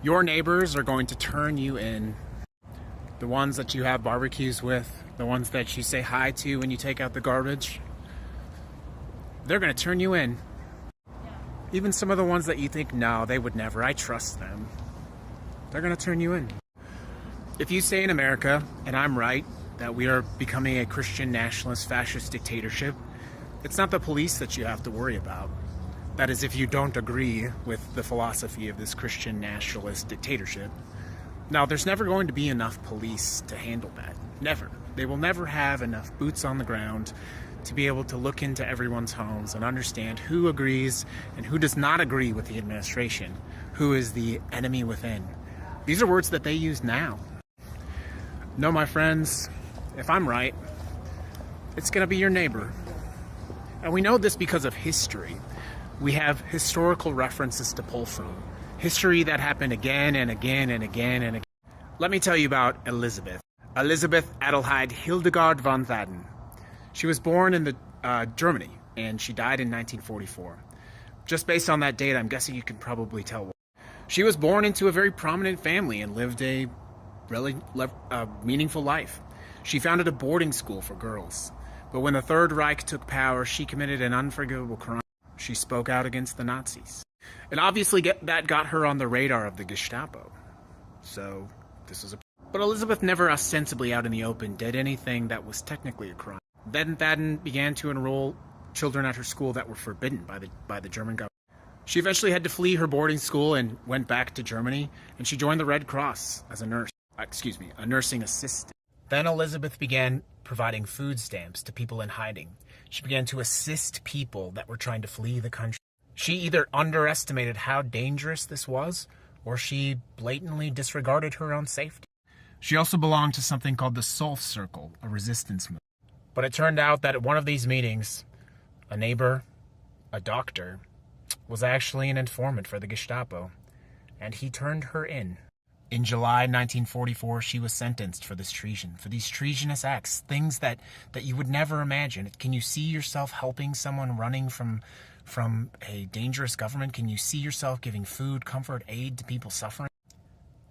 Your neighbors are going to turn you in. The ones that you have barbecues with, the ones that you say hi to when you take out the garbage, they're going to turn you in. Even some of the ones that you think, no, they would never, I trust them, they're going to turn you in. If you say in America, and I'm right, that we are becoming a Christian nationalist fascist dictatorship, it's not the police that you have to worry about. That is, if you don't agree with the philosophy of this Christian nationalist dictatorship. Now, there's never going to be enough police to handle that. Never. They will never have enough boots on the ground to be able to look into everyone's homes and understand who agrees and who does not agree with the administration, who is the enemy within. These are words that they use now. No, my friends, if I'm right, it's going to be your neighbor. And we know this because of history. We have historical references to pull from. History that happened again and again and again and again. Let me tell you about Elizabeth. Elizabeth Adelheid Hildegard von Thadden. She was born in Germany, and she died in 1944. Just based on that date, I'm guessing you can probably tell. She was born into a very prominent family and lived a really meaningful life. She founded a boarding school for girls. But when the Third Reich took power, she committed an unforgivable crime. She spoke out against the Nazis. And obviously that got her on the radar of the Gestapo. So this was But Elizabeth never ostensibly out in the open did anything that was technically a crime. Then Thadden began to enroll children at her school that were forbidden by the German government. She eventually had to flee her boarding school and went back to Germany, and she joined the Red Cross as a nursing assistant. Then Elizabeth began providing food stamps to people in hiding. She began to assist people that were trying to flee the country. She either underestimated how dangerous this was, or she blatantly disregarded her own safety. She also belonged to something called the Solf Circle, a resistance movement. But it turned out that at one of these meetings, a neighbor, a doctor, was actually an informant for the Gestapo, and he turned her in. In July 1944, she was sentenced for this treason, for these treasonous acts, things that you would never imagine. Can you see yourself helping someone running from a dangerous government? Can you see yourself giving food, comfort, aid to people suffering?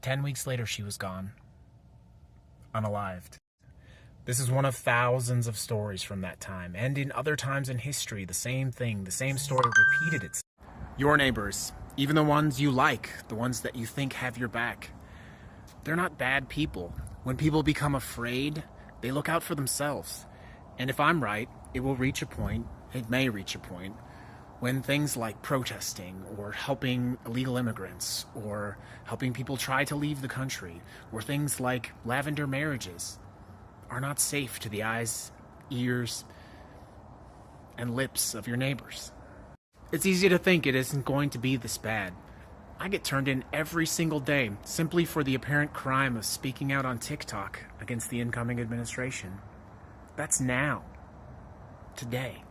10 weeks later, she was gone, unalived. This is one of thousands of stories from that time, and in other times in history, the same thing, the same story repeated itself. Your neighbors, even the ones you like, the ones that you think have your back, they're not bad people. When people become afraid, they look out for themselves. And if I'm right, it may reach a point, when things like protesting or helping illegal immigrants or helping people try to leave the country or things like lavender marriages are not safe to the eyes, ears, and lips of your neighbors. It's easy to think it isn't going to be this bad. I get turned in every single day simply for the apparent crime of speaking out on TikTok against the incoming administration. That's now. Today.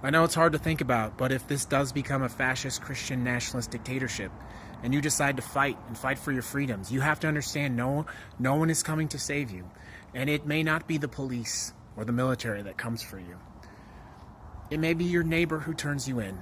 I know it's hard to think about, but if this does become a fascist Christian nationalist dictatorship, and you decide to fight for your freedoms, you have to understand no one is coming to save you. And it may not be the police or the military that comes for you. It may be your neighbor who turns you in.